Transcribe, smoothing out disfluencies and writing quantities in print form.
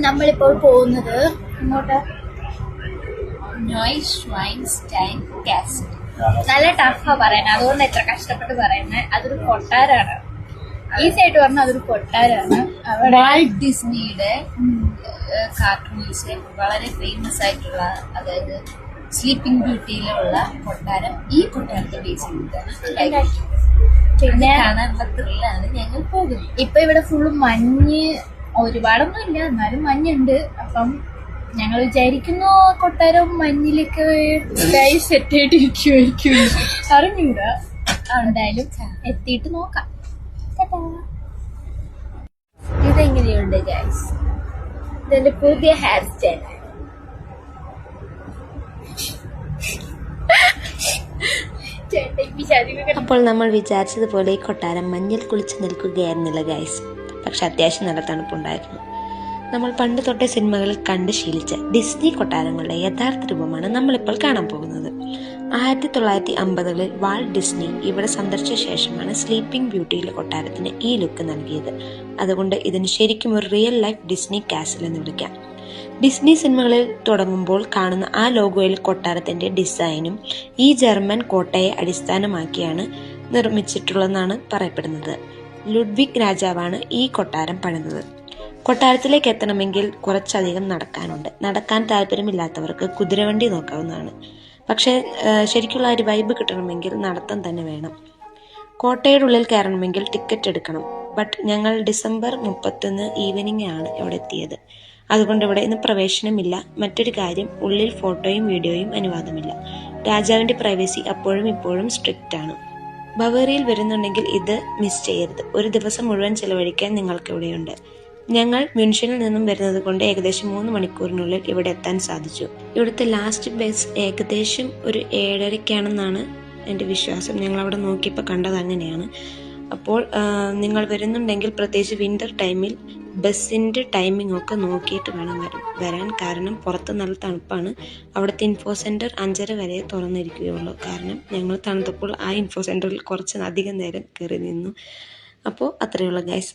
നമ്മളിപ്പോൾ പോകുന്നത് ഇങ്ങോട്ട് നോയ്സ്വൈൻസ്റ്റൈൻ കാസിൽ. നല്ല ടഫാ പറയുന്നത്, അതുകൊണ്ട് എത്ര കഷ്ടപ്പെട്ട് പറയുന്നത്. അതൊരു കൊട്ടാരാണ്, ഈസി ആയിട്ട് പറഞ്ഞാൽ അതൊരു കൊട്ടാരാണ്. അവിടെ ഡിസ്നിയുടെ കാർട്ടൂൺസ് വളരെ ഫേമസ് ആയിട്ടുള്ള, അതായത് സ്ലീപ്പിംഗ് ബ്യൂട്ടിയിലുള്ള കൊട്ടാരം ഈ കൊട്ടാരത്തെ ബേസ് ചെയ്തിട്ടാണ്. പിന്നെ കാണാനുള്ള ത്രില്ലാണ് ഞങ്ങൾ പോകുന്നത്. ഇപ്പൊ ഇവിടെ ഫുള്ള് മഞ്ഞ്, ഒരുപാടൊന്നും ഇല്ല എന്നാലും മഞ്ഞുണ്ട്. അപ്പം ഞങ്ങൾ വിചാരിക്കുന്നു കൊട്ടാരം മഞ്ഞിലേക്ക് സെറ്റ് ആയിട്ട് ഇരിക്കുമായിരിക്കും, അറിഞ്ഞൂടാ. എന്തായാലും എത്തിയിട്ട് നോക്കാം. ഇതെങ്ങനെയുണ്ട് ഗൈസ്? ഇതെന്റെ പുതിയ ഹെയർ സ്റ്റൈൽ. അപ്പോൾ നമ്മൾ വിചാരിച്ചതുപോലെ ഈ കൊട്ടാരം മഞ്ഞിൽ കുളിച്ച് നിൽക്കുകയായിരുന്നില്ല ഗൈസ്. പക്ഷെ അത്യാവശ്യം നല്ല തണുപ്പുണ്ടായിരുന്നു. നമ്മൾ പണ്ട് തൊട്ടേ സിനിമകളിൽ കണ്ട് ശീലിച്ച ഡിസ്നി കൊട്ടാരങ്ങളുടെ യഥാർത്ഥ രൂപമാണ് നമ്മളിപ്പോൾ കാണാൻ പോകുന്നത്. 1950കളിൽ വാൾട്ട് ഡിസ്നി ഇവിടെ സന്ദർശിച്ച ശേഷമാണ് സ്ലീപ്പിംഗ് ബ്യൂട്ടിയിലെ കൊട്ടാരത്തിന് ഈ ലുക്ക് നൽകിയത്. അതുകൊണ്ട് ഇതിന് ശരിക്കും ഒരു റിയൽ ലൈഫ് ഡിസ്നി കാസിൽ എന്ന് വിളിക്കാം. ഡിസ്നി സിനിമകളിൽ തുടങ്ങുമ്പോൾ കാണുന്ന ആ ലോഗോയിൽ കൊട്ടാരത്തിന്റെ ഡിസൈനും ഈ ജർമ്മൻ കോട്ടയെ അടിസ്ഥാനമാക്കിയാണ് നിർമ്മിച്ചിട്ടുള്ളതെന്നാണ് പറയപ്പെടുന്നത്. ലുഡ്വിഗ് രാജാവാണ് ഈ കൊട്ടാരം പണിതത്. കൊട്ടാരത്തിലേക്ക് എത്തണമെങ്കിൽ കുറച്ചധികം നടക്കാനുണ്ട്. നടക്കാൻ താല്പര്യമില്ലാത്തവർക്ക് കുതിരവണ്ടി നോക്കാവുന്നതാണ്. പക്ഷേ ശരിക്കുള്ള ഒരു വൈബ് കിട്ടണമെങ്കിൽ നടത്തം തന്നെ വേണം. കോട്ടയുടെ ഉള്ളിൽ കയറണമെങ്കിൽ ടിക്കറ്റ് എടുക്കണം. ബട്ട് ഞങ്ങൾ ഡിസംബർ 31 ഈവനിങ് ആണ് ഇവിടെ എത്തിയത്. അതുകൊണ്ട് ഇവിടെ ഇന്ന് പ്രവേശനമില്ല. മറ്റൊരു കാര്യം, ഉള്ളിൽ ഫോട്ടോയും വീഡിയോയും അനുവാദമില്ല. രാജാവിന്റെ പ്രൈവസി അപ്പോഴും ഇപ്പോഴും സ്ട്രിക്റ്റ് ആണ്. ബവേറിയയിൽ വരുന്നുണ്ടെങ്കിൽ ഇത് മിസ് ചെയ്യരുത്. ഒരു ദിവസം മുഴുവൻ ചെലവഴിക്കാൻ നിങ്ങൾക്ക് ഇവിടെയുണ്ട്. ഞങ്ങൾ മ്യൂൺഷനിൽ നിന്നും വരുന്നത് കൊണ്ട് ഏകദേശം 3 മണിക്കൂറിനുള്ളിൽ ഇവിടെ എത്താൻ സാധിച്ചു. ഇവിടുത്തെ ലാസ്റ്റ് ബസ് ഏകദേശം ഒരു 7:30-ക്കാണെന്നാണ് എൻ്റെ വിശ്വാസം. ഞങ്ങൾ അവിടെ നോക്കിയപ്പോൾ കണ്ടത് അങ്ങനെയാണ്. അപ്പോൾ നിങ്ങൾ വരുന്നുണ്ടെങ്കിൽ പ്രത്യേകിച്ച് വിന്റർ ടൈമിൽ ബസ്സിൻ്റെ ടൈമിംഗ് ഒക്കെ നോക്കിയിട്ട് വേണം വരാൻ. കാരണം പുറത്ത് നല്ല തണുപ്പാണ്. അവിടുത്തെ ഇൻഫോ സെൻറ്റർ 5:30 വരെ തുറന്നിരിക്കുകയുള്ളൂ. കാരണം ഞങ്ങൾ തണുത്തപ്പോൾ ആ ഇൻഫോ സെൻറ്ററിൽ കുറച്ച് അധികം നേരം കയറി നിന്നു. അപ്പോൾ അത്രയുള്ള ഗൈസ്.